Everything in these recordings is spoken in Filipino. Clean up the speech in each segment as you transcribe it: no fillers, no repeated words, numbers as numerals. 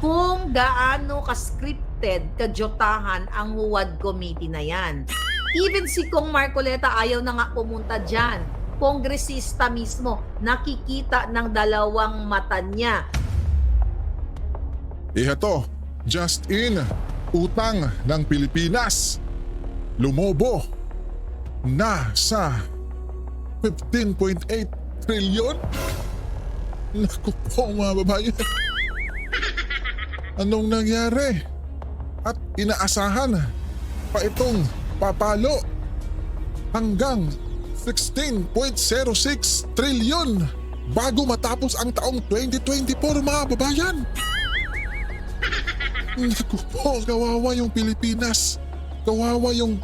kung gaano ka-scripted, kadyotahan ang Huwad Committee na yan. Even si Kong Marcoleta ayaw na nga pumunta dyan. Kongresista mismo, nakikita ng dalawang mata niya. Ihato, just in, utang ng Pilipinas lumobo na sa 15.8 trilyon. Naku po mga babayan. Anong nangyari? At inaasahan pa itong papalo hanggang 16.06 trilyon bago matapos ang taong 2024 mga babayan. Naku po, kawawa yung Pilipinas. Kawawa yung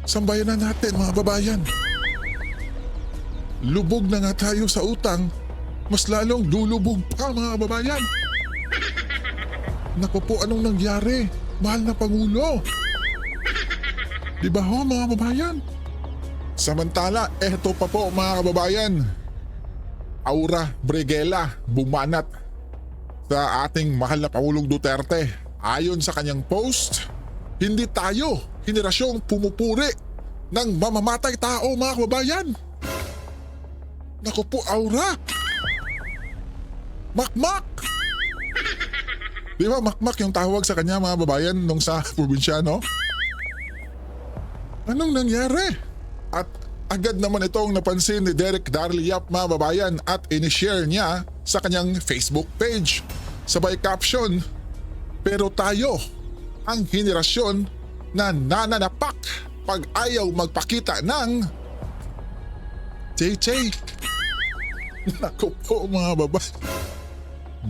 sambayanan natin mga babayan. Lubog na nga tayo sa utang, mas lalong lulubog pa mga babayan. Naku po, anong nangyari? Mahal na Pangulo. Di ba ho mga babayan? Samantala, eto pa po mga kababayan. Aura Briguela bumanat sa ating mahal na Pangulong Duterte. Ayon sa kanyang post, hindi tayo henerasyong pumupuri ng mamamatay tao mga kababayan. Naku po, Aura. Makmak! Di ba makmak yung tawag sa kanya mga babayan nung sa probinsyano? Anong nangyari? At agad naman itong napansin ni Derek Darly Yap mga babayan at inishare niya sa kanyang Facebook page. Sabay caption, pero tayo ang henerasyon na nananapak pag ayaw magpakita ng Chay-chay. Naku po mga babayan.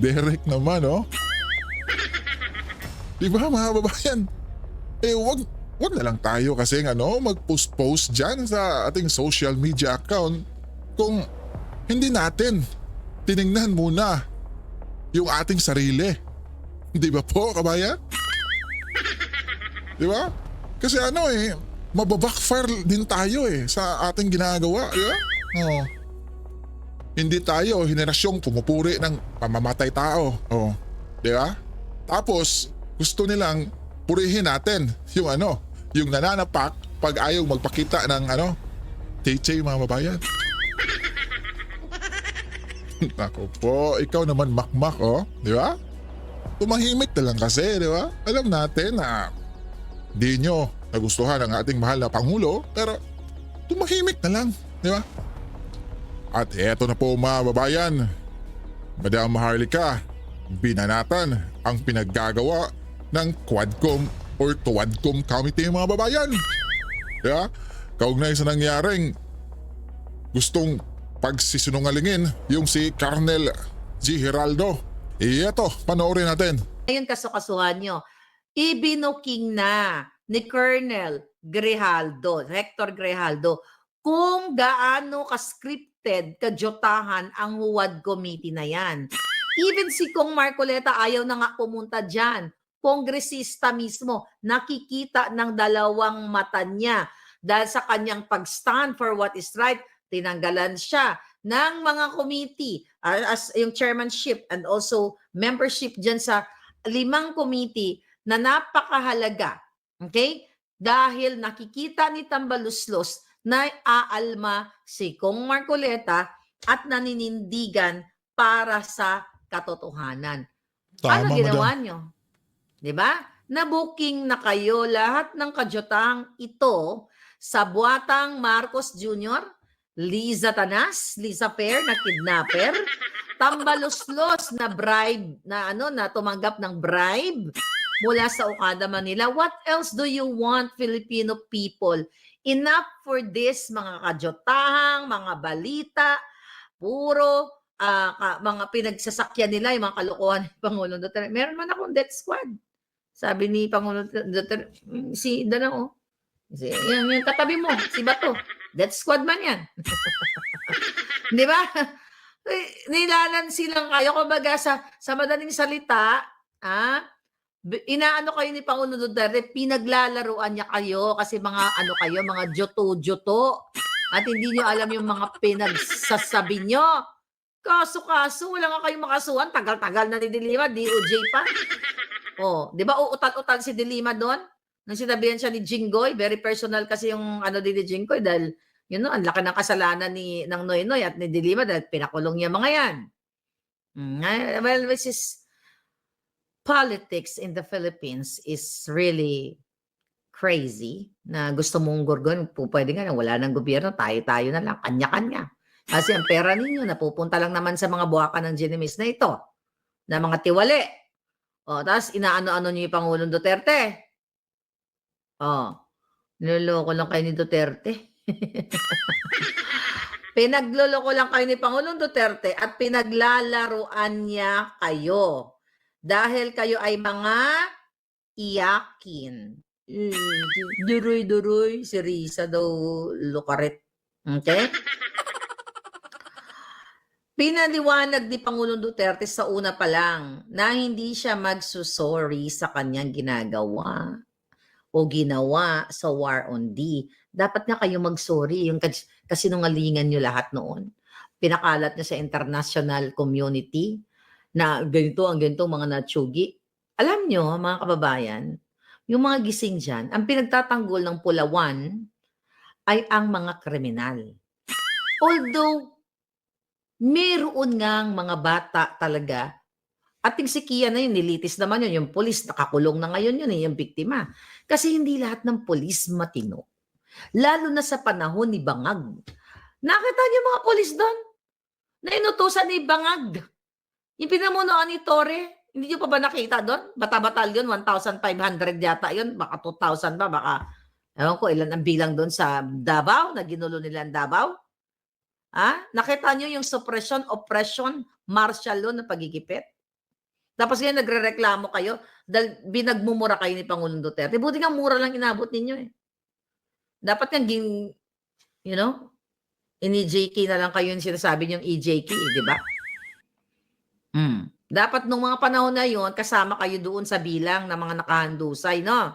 Derek naman oh. Di ba mga babayan? Wag na lang tayo kasi mag-post dyan sa ating social media account kung hindi natin tiningnan muna yung ating sarili. Di ba po, kabayan? Di ba? Kasi mababackfire din tayo sa ating ginagawa. Di ba? Oh. Hindi tayo henerasyong pumupuri ng pamamatay tao. Oh. Di ba? Tapos, gusto nilang purihin natin yung nananapak pag ayaw magpakita ng Chay-chay mga babayan. Naku po, ikaw naman makmak di ba? Tumahimik na lang kasi, di ba? Alam natin na di nyo nagustuhan ang ating mahal na Pangulo, pero tumahimik na lang, di ba? At eto na po mga babayan, Madam Maharlika, binanatan ang pinaggagawa ng Quadcom or Tuwadcom Committee mga babayan. Kaya kaugnay sa nangyaring gustong pagsisinungalingin yung si Colonel G. Geraldo. Ito, panoorin natin. Ngayon kasukasuhan nyo, ibinuking na ni Colonel Grijaldo, Hector Grijaldo, kung gaano ka-scripted, kadyotahan ang Huwad Committee na yan. Even si Kong Marcoleta ayaw na nga pumunta dyan. Kongresista mismo, nakikita ng dalawang mata niya dahil sa kanyang pag-stand for what is right, tinanggalan siya ng mga committee as yung chairmanship and also membership dyan sa 5 committee na napakahalaga. Okay? Dahil nakikita ni Tambaluslos na aalma si Kong Marcoleta at naninindigan para sa katotohanan. Ano ginawa nyo? Diba? Na-booking na kayo lahat ng kadyotang ito sa buwatang Marcos Jr., Liza Tanas, Liza Fair na kidnapper, Tambaluslos na bribe, na tumanggap ng bribe mula sa Okada, Manila. What else do you want, Filipino people? Enough for this, mga kadyotahang, mga balita, puro mga pinagsasakyan nila, yung mga kalokohan ni Pangulong Duterte. Meron man akong death squad. Sabi ni Pangulong Duterte, si Danang, yung katabi mo, si Bato, death squad man yan. Di ba? Nilalansi lang kayo. Kumbaga sa madaling salita, inaano kayo ni Pangulong Duterte, pinaglalaruan niya kayo kasi mga joto-joto. At hindi niyo alam yung mga pinagsasabi niyo. Kaso, wala nga kayong makasuhan. Tagal-tagal na ni De Lima, DOJ pa. Oh, 'di ba uutal-utal si De Lima doon? Nang sinabihan siya ni Jinggoy, very personal kasi yung ano ni Jinggoy dahil ang laki ng kasalanan ng Noynoy at ni De Lima dahil pinakulong niya mga 'yan. Well, which is politics in the Philippines is really crazy na gusto mong gurgon, pwede nga na wala ng gobyerno, tayo-tayo na lang, kanya-kanya. Kasi ang pera ninyo napupunta lang naman sa mga buwakan ng Ginimis na ito, na mga tiwali. O, tapos inaano-ano niyo yung Pangulong Duterte. O, niloloko lang kayo ni Duterte. Pinagloloko lang kayo ni Pangulong Duterte at pinaglalaruan niya kayo. Dahil kayo ay mga iyakin. Duroy-duroy, si Risa daw lukaret. Okay? Pinaliwanag ni Pangulong Duterte sa una pa lang na hindi siya magsusorry sa kanyang ginagawa o ginawa sa War on D. Dapat nga kayo magsorry, yung kasinungalingan nyo lahat noon. Pinakalat nyo sa international community na ganito mga natsugi. Alam nyo, mga kababayan, yung mga gising dyan, ang pinagtatanggol ng Pulawan ay ang mga kriminal. Although, meron ngang mga bata talaga, ating si Kia na yun, nilitis naman yun, yung polis, nakakulong na ngayon yun, yung biktima. Kasi hindi lahat ng polis matino. Lalo na sa panahon ni Bangag. Nakita niyo mga polis doon? Na inutusan ni Bangag. Yung pinamunuan ni Torre, hindi niyo pa ba nakita doon? Bata-batalyon, 1,500 yata yun, baka 2,000 ba, baka, ewan ko, ilan ang bilang doon sa Davao, na ginulo nila ang Davao. Nakita niyo yung suppression, oppression, martial law na pagigipit? Tapos ngayon nagrereklamo kayo dahil binagmumura kayo ni Pangulong Duterte. Buti nga mura lang inabot ninyo eh. Dapat nga ini-JK na lang kayo yung sinasabi niyong EJK, di ba? Dapat nung mga panahon na yon kasama kayo doon sa bilang ng mga nakahandusay, no?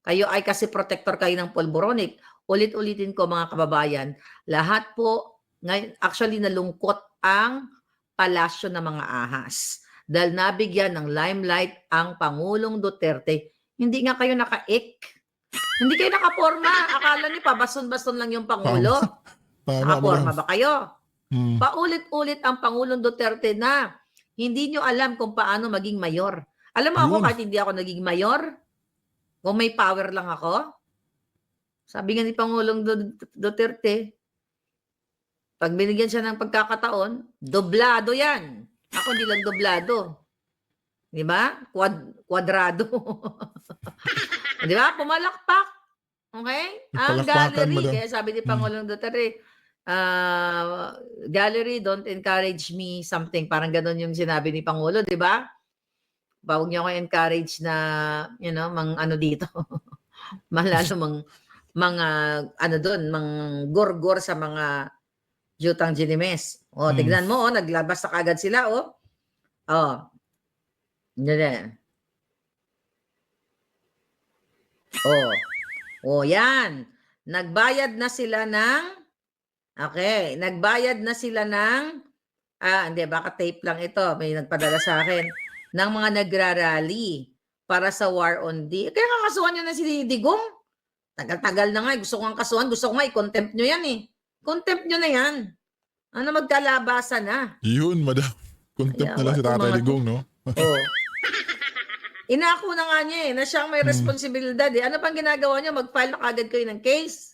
Kayo ay kasi protector kayo ng polboronic. Ulit-ulitin ko mga kababayan, lahat po, ngayon, actually nalungkot ang palasyo ng mga ahas. Dahil nabigyan ng limelight ang Pangulong Duterte, hindi nga kayo naka-ik. Hindi kayo nakaporma. Akala niyo pa, bason-bason lang yung Pangulo. Nakaporma ba kayo? Paulit-ulit ang Pangulong Duterte na hindi nyo alam kung paano maging mayor. Alam mo ako, kahit hindi ako naging mayor, kung may power lang ako, sabi nga ni Pangulong Duterte, pag binigyan siya ng pagkakataon, doblado yan. Ako hindi lang doblado. Di ba? Kwadrado. Di ba? Pumalakpak. Okay? Ang gallery, kaya sabi ni Pangulong Duterte, gallery, don't encourage me something. Parang ganun yung sinabi ni Pangulo, di ba? Huwag niyo ako encourage na, ano dito. Malalo mga, mang gorgor sa mga Jutang Ginimes. Tignan mo, naglabas na kagad sila, Yan. Yan. Nagbayad na sila ng, hindi, baka tape lang ito. May nagpadala sa akin, ng mga nagrarally para sa War on D. Kaya kakasuhan nyo na si Digong. Tagal-tagal na nga. Gusto ko nga kasuhan. Gusto ko nga i-contempt nyo yan eh. Contempt nyo na yan. Magkalabasan na. Yun, madam. Contempt na lang si Tatay Digong, no? Inako na nga niya na siyang may responsibilidad eh. Ano pang ginagawa niya? Mag-file na kagad kayo ng case.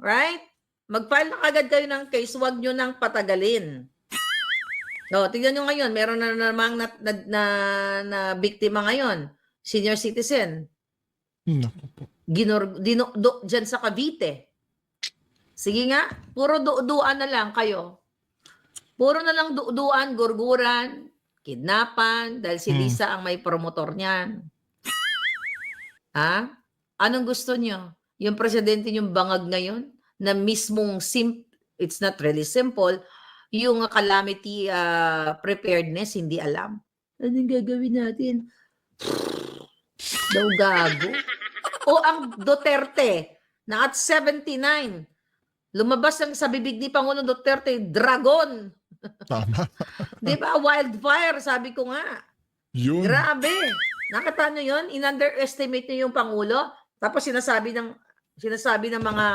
Right? Mag-file na kagad kayo ng case. Huwag nyo nang patagalin. Tignan nyo ngayon. Meron na namang na biktima ngayon. Senior citizen. Dyan sa Cavite. Sige nga, puro duuan na lang kayo. Puro na lang duuan, gurguran, kidnapan, dahil si Lisa ang may promotor niyan. Anong gusto niyo? Yung presidente niyong bangag ngayon, na mismong it's not really simple, yung calamity preparedness, hindi alam. Anong gagawin natin? Daw gago. O ang Duterte, na at 79, lumabas ang sa bibig ni Pangulong Duterte, dragon. Tama. 'Di ba? Wildfire, sabi ko nga. Yun. Grabe. Nakita nyo yun? In-underestimate nyo yung Pangulo. Tapos sinasabi ng mga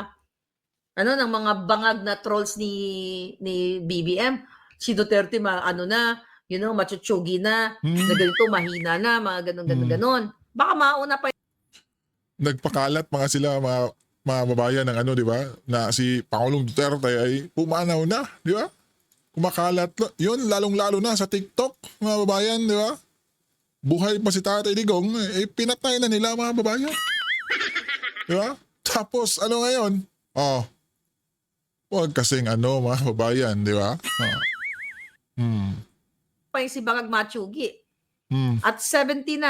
ng mga bangag na trolls ni BBM, si Duterte machuchugi na, na ganito mahina na, mga ganon. Baka mauna pa Nagpakalat mga sila, mga babayan ng di ba? Na si Pangulong Duterte ay pumanaw na, di ba? Kumakalat. Yun, lalong-lalo na sa TikTok, mga babayan, di ba? Buhay pa si Tatay Digong, pinatay na nila mga babayan. Di ba? Tapos, ngayon? Huwag kasing mga babayan, di ba? yung si Bangag Machugi. Hmm. At 79,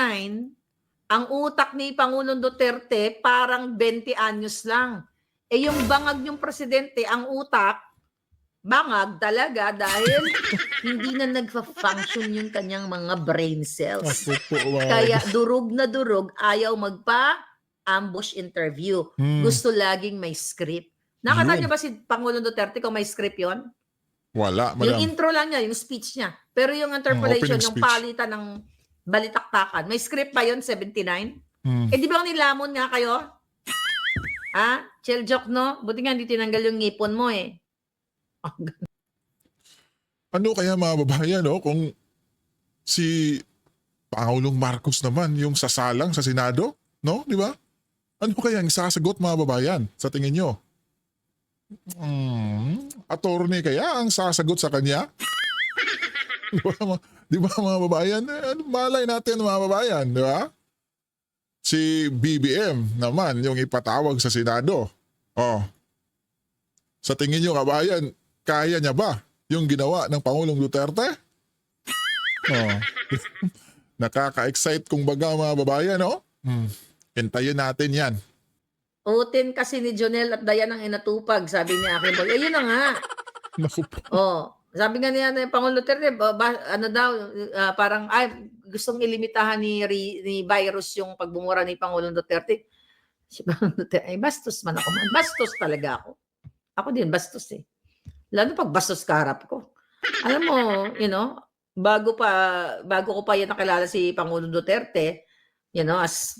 ang utak ni Pangulong Duterte parang 20 anyos lang. Yung bangag yung presidente, ang utak, bangag talaga dahil hindi na nagfa-function yung kanyang mga brain cells. Kaya durog na durog, ayaw magpa-ambush interview. Gusto laging may script. Nakita niyo ba si Pangulong Duterte kung may script yon? Wala, Yung madam. intro lang niya, yung speech niya. Pero yung interpolation, Opening yung speech. palitan ng balitaktakan. May script ba yun, 79? Di ba nilamon nga kayo? Chill joke, no? Buti nga hindi tinanggal yung ngipon mo eh. Ano kaya mga babayan, kung si Pangulong Marcos naman yung sasalang sa Senado, no? Di ba? Ano kaya ang sasagot mga babayan sa tingin nyo? Attorney kaya ang sasagot sa kanya? Di ba mga babayan? Malay natin mga babayan, di ba? Si BBM naman yung ipatawag sa Senado. Sa tingin nyo kabayan, kaya niya ba yung ginawa ng Pangulong Duterte? Nakaka-excite kung baga mga babayan, no? Hintayin natin yan. Utin kasi ni Jonel at Dayan ang inatupag, sabi ni Akin Boy. Yun na nga. Naku po. Sabi nga niya ng Pangulong Duterte, parang gustong ilimitahan ni virus yung pagbumura ni Pangulong Duterte. Si Pangulong Duterte, bastos man ako. Bastos talaga ako. Ako din, bastos eh. Lalo pag bastos kaharap ko. Alam mo, bago ko pa yan nakilala si Pangulong Duterte, as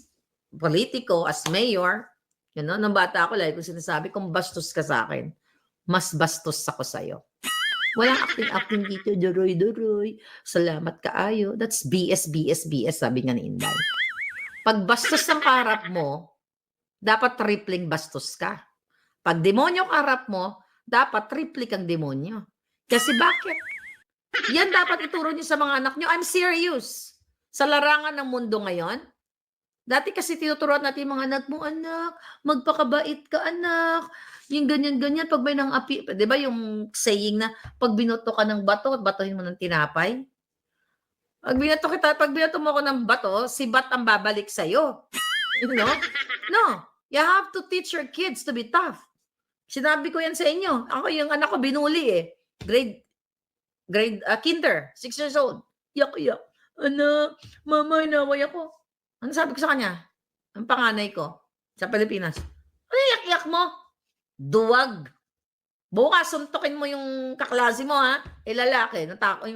politiko, as mayor, nung bata ako, lagi ko sinasabi, kung bastos ka sa akin, mas bastos ako sa'yo. Walang acting-acting dito, duroy-duroy. Salamat kaayo. That's BS, sabi nga ni Inday. Pag bastos ang kaharap mo, dapat tripling bastos ka. Pag demonyo kaharap mo, dapat triple kang demonyo. Kasi bakit? Yan dapat ituro niyo sa mga anak niyo. I'm serious. Sa larangan ng mundo ngayon, dati kasi tinuturuan natin mga anak mo, anak, magpakabait ka, anak. Yung ganyan-ganyan, pag may nang api, di ba yung saying na, pag binoto ka ng bato, batohin mo ng tinapay? Pag binoto mo ako ng bato, si bat ang babalik sa'yo. No, you have to teach your kids to be tough. Sinabi ko yan sa inyo. Ako, yung anak ko, binuli eh. Kinder, 6 years old. Yak-yak. Anak, mama, inaway ako. Ano sabi ko sa kanya? Ang panganay ko sa Pilipinas. Ano yak-yak mo? Duwag. Bukas, suntukin mo yung kaklase mo, ha? Lalaki.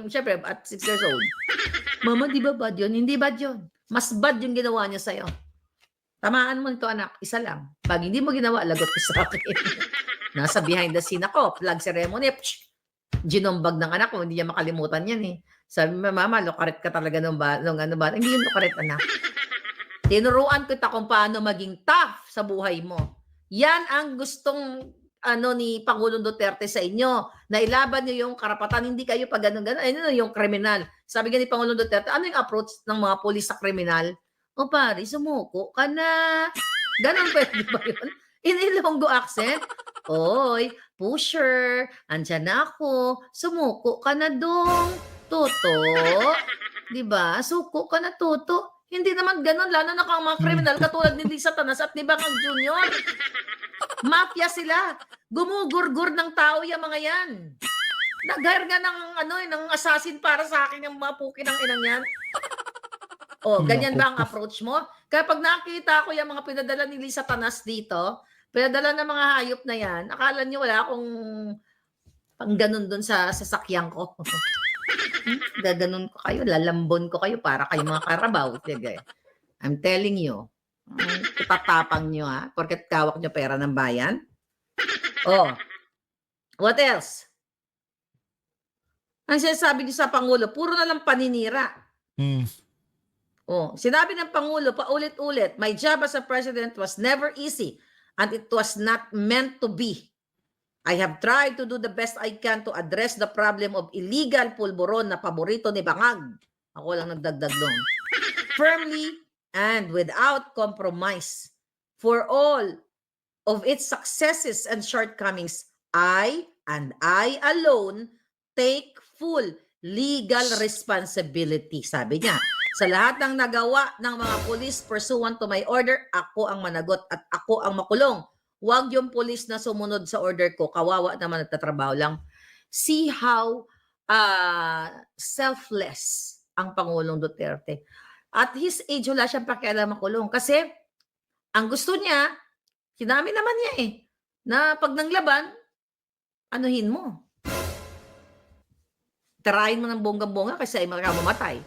Siyempre, at 6 years old. Mama, di ba bad yun? Hindi bad yun. Mas bad yung ginawa niya sa'yo. Tamaan mo ito, anak. Isa lang. Pag hindi mo ginawa, lagot ko sa akin. Nasa behind the scene ako. Flag ceremony. Ginombag ng anak ko. Hindi niya makalimutan yan eh. Sabi mo, mama, lukaret ka talaga nung Hindi yung lukaret, anak. Tinuruan kita kung paano maging tough sa buhay mo. Yan ang gustong ni Pangulong Duterte sa inyo. Na ilaban niyo yung karapatan. Hindi kayo pag ganun-ganun. Yung kriminal. Sabi nga ni Pangulong Duterte, ano yung approach ng mga polis sa kriminal? O pare, sumuko ka na. Ganon pwede ba yun? In Ilonggo accent? Oy, pusher, andyan na ako. Sumuko ka na dong. Toto. Diba? Suko ka na, Toto. Hindi naman ganon. Lalo na kang mga kriminal katulad ni Lisa Tanas at ni Bangag Jr. Mafia sila. Gumugurgur ng tao yung mga yan. Nag-hire nga ng assassin para sa akin yung mga puki ng inang yan. Ganyan ba ang approach mo? Kaya pag nakita ko yung mga pinadala ni Lisa Tanas dito, pinadala ng mga hayop na yan, akala niyo wala akong Pang ganun dun sa sasakyan ko. Gaganon ko kayo, lalambon ko kayo para kayo mga karabaw. Sige. I'm telling you. Tatapang nyo ha, porket kawak nyo pera ng bayan. Oh, what else? Ang sinasabi niyo sa Pangulo, puro na lang paninira. Hmm. Oh, sinabi ng Pangulo paulit-ulit, my job as a president was never easy and it was not meant to be. I have tried to do the best I can to address the problem of illegal pulburon na paborito ni Bangag. Ako lang nagdagdag doon. Firmly and without compromise. For all of its successes and shortcomings, I and I alone take full legal responsibility. Sabi niya, sa lahat ng nagawa ng mga pulis pursuant to my order, ako ang managot at ako ang makulong. Huwag yung pulis na sumunod sa order ko. Kawawa naman, nagtatrabaho lang. See how selfless ang Pangulong Duterte. At his age, wala siyang pakialam makulong. Kasi, ang gusto niya, sinabi naman niya na pag nanglaban, anuhin mo. Tirahin mo ng bonggang-bongga kasi ay mamatay.